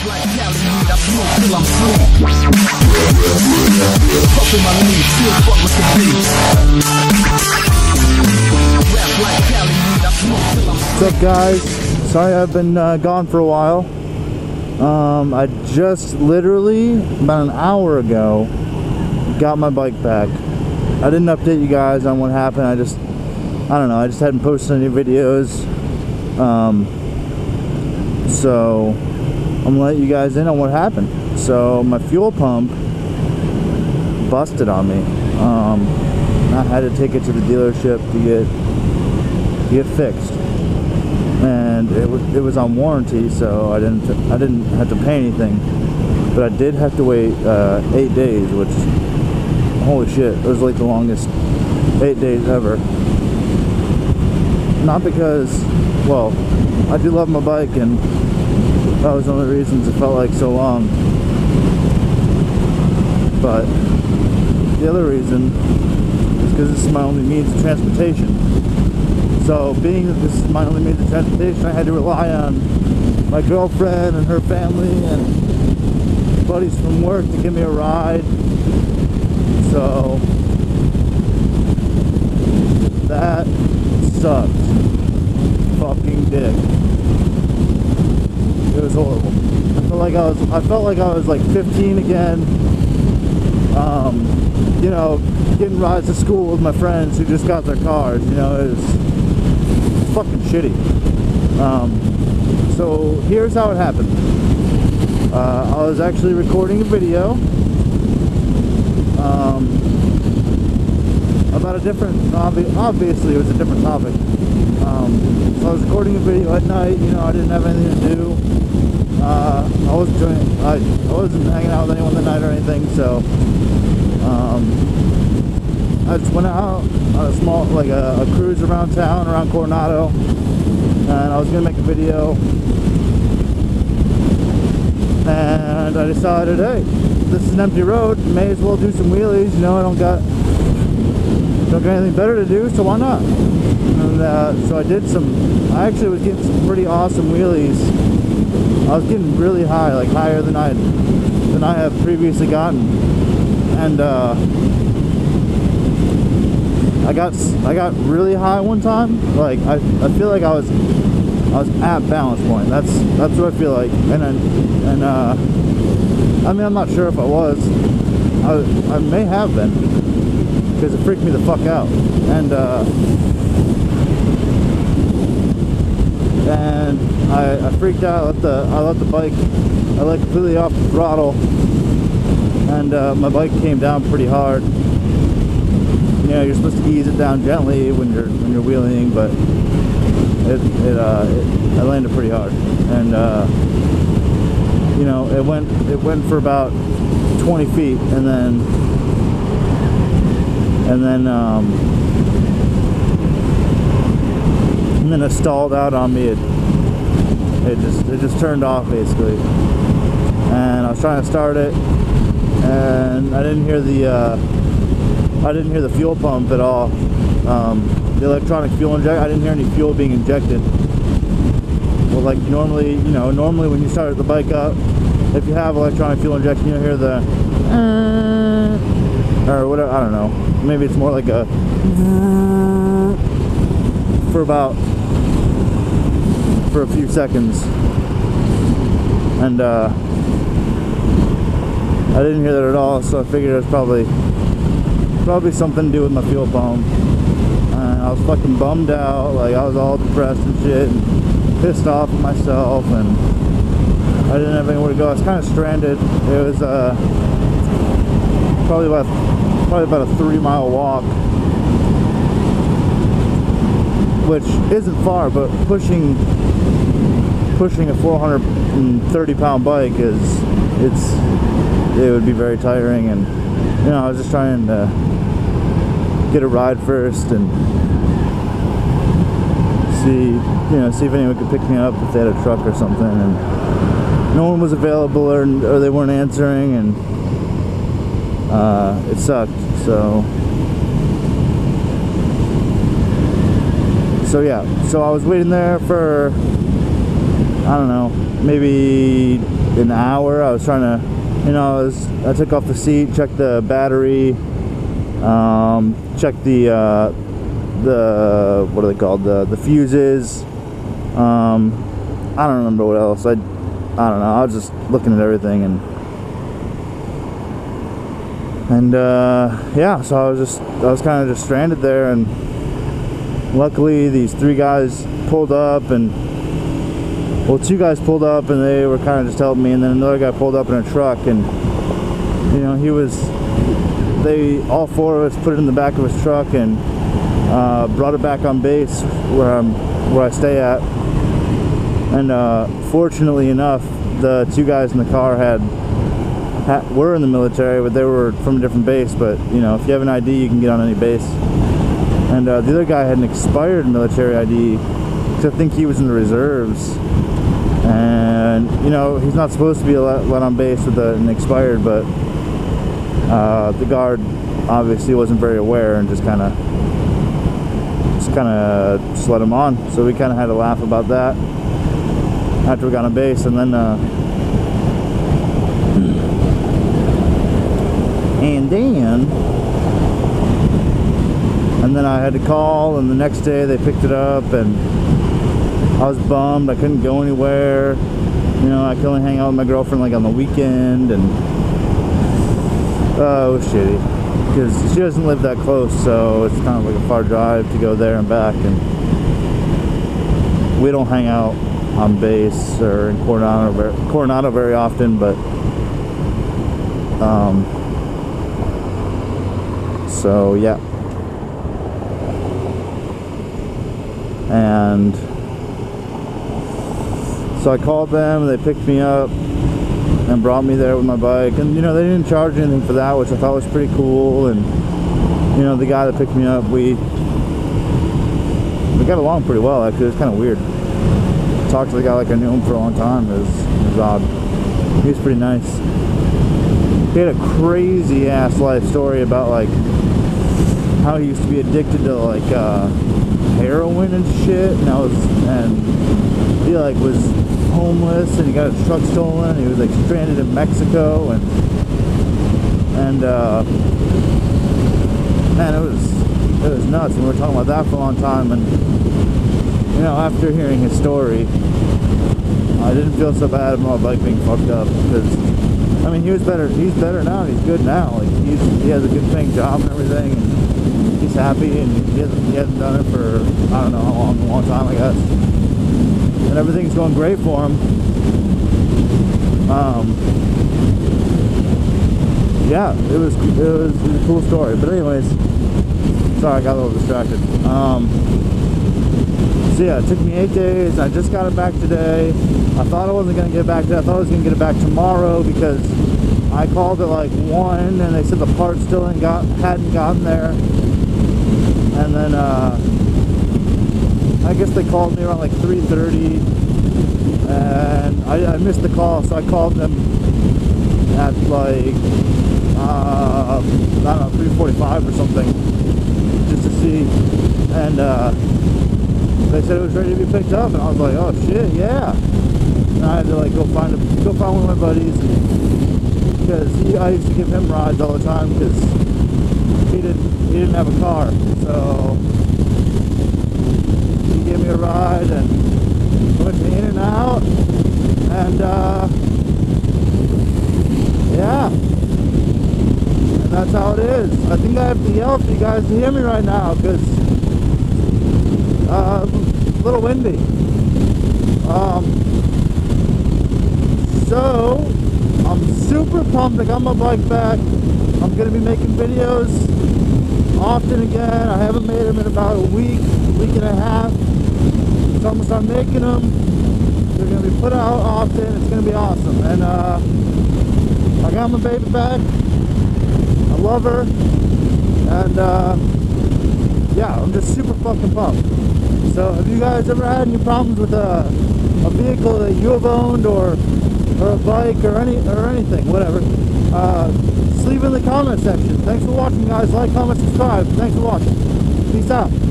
like Cali, I smoke till I'm sleep. Puffin' my leaf, still fuck with the beat. Rap like Cali, I smoke till I'm sleep. What's up, guys? Sorry I've been gone for a while. I just literally about an hour ago got my bike back. I didn't update you guys on what happened. I don't know, I just hadn't posted any videos. So I'm gonna let you guys in on what happened. So my fuel pump busted on me. I had to take it to the dealership to get fixed, and it was on warranty, so I didn't have to pay anything, but I did have to wait 8 days, which, holy shit, it was like the longest 8 days ever. Not because, well, I do love my bike, and that was one of the reasons it felt like so long, but the other reason is because this is my only means of transportation. So being that this is my only means of transportation, I had to rely on my girlfriend and her family and buddies from work to give me a ride. So that sucked. Fucking dick. It was horrible. I felt like I was like 15 again. You know, getting rides to school with my friends who just got their cars. You know, it was fucking shitty. So here's how it happened. I was actually recording a video about a different, obviously it was a different topic. So I was recording a video at night. You know, I didn't have anything to do. I wasn't hanging out with anyone that night or anything, so I just went out on a small, like a cruise around town, around Coronado, and I was gonna make a video, and I decided, hey, this is an empty road, may as well do some wheelies. You know, I don't got anything better to do, so why not? And so I did some. I actually was getting some pretty awesome wheelies. I was getting really high, like higher than I have previously gotten, and I got really high one time. Like I feel like I was at balance point. That's what I feel like. And I mean, I'm not sure if I was. I may have been, because it freaked me the fuck out. And I freaked out. I let the bike. I let completely off the throttle, and my bike came down pretty hard. You know, you're supposed to ease it down gently when you're wheeling, but I landed pretty hard, and you know, it went for about 20 feet, and then it stalled out on me. It just turned off basically, and I was trying to start it, and I didn't hear the fuel pump at all. The electronic fuel inject, I didn't hear any fuel being injected. Well, like normally when you start the bike up, if you have electronic fuel injection, you'll hear the or whatever. I don't know. Maybe it's more like a for a few seconds, and I didn't hear that at all. So I figured it was probably something to do with my fuel pump. And I was fucking bummed out. Like, I was all depressed and shit, and pissed off at myself, and I didn't have anywhere to go. I was kind of stranded. It was probably about a 3-mile walk, which isn't far, but pushing a 430-pound bike it would be very tiring. And you know, I was just trying to get a ride first and see if anyone could pick me up if they had a truck or something, and no one was available, or they weren't answering, and it sucked. So yeah, so I was waiting there for I don't know, maybe an hour. I was trying to, you know, I took off the seat, checked the battery, checked the what are they called, the fuses. I don't remember what else. I don't know. I was just looking at everything, and yeah. So I was kind of just stranded there, and luckily these three guys pulled up, and well, two guys pulled up, and they were kind of just helping me, and then another guy pulled up in a truck, and you know, all four of us put it in the back of his truck and brought it back on base where I stay at. And fortunately enough, the two guys in the car were in the military, but they were from a different base. But you know, if you have an ID, you can get on any base. And the other guy had an expired military ID, because I think he was in the reserves. And you know, he's not supposed to be let on base with an expired, but the guard obviously wasn't very aware and just kind of let him on. So we kind of had a laugh about that after we got on base, and then I had to call, and the next day they picked it up, and I was bummed. I couldn't go anywhere. You know, I could only hang out with my girlfriend like on the weekend, and it was shitty because she doesn't live that close, so it's kind of like a far drive to go there and back, and we don't hang out on base or in Coronado very often, but so yeah. And so I called them, and they picked me up and brought me there with my bike, and you know, they didn't charge anything for that, which I thought was pretty cool. And you know, the guy that picked me up, we got along pretty well, actually. It was kind of weird. Talked to the guy like I knew him for a long time. It was odd. He was pretty nice. He had a crazy ass life story about like how he used to be addicted to like heroin and shit, and he like was homeless, and he got his truck stolen. He was like stranded in Mexico, and man, it was nuts. And we were talking about that for a long time, and you know, after hearing his story, I didn't feel so bad about my bike being fucked up, because I mean, he was better. He's better now. He's good now. Like he has a good paying job and everything, and he's happy, and he hasn't done it for I don't know how long, a long time, I guess. And everything's going great for him. Yeah, it was a cool story. But anyways, sorry, I got a little distracted. So yeah, it took me 8 days. I just got it back today. I thought I wasn't gonna get it back today. I thought I was gonna get it back tomorrow, because I called at like 1, and they said the part still hadn't gotten there. And then I guess they called me around like 3:30, and I missed the call, so I called them at like I don't know, 3:45 or something, just to see, and they said it was ready to be picked up, and I was like, oh shit, yeah. And I had to like go find one of my buddies, because I used to give him rides all the time, because he didn't have a car, so he gave me a ride and went in and out, and yeah, and that's how it is. I think I have to yell for you guys to hear me right now, because a little windy. So I'm super pumped. I got my bike back. I'm gonna be making videos often again. I haven't made them in about a week and a half. So I'm gonna start making them. They're gonna be put out often. It's gonna be awesome. And I got my baby back. I love her. And yeah, I'm just super fucking pumped. So have you guys ever had any problems with a vehicle that you have owned, or a bike, or anything, whatever? Just leave it in the comment section. Thanks for watching, guys. Like, comment, subscribe. Thanks for watching. Peace out.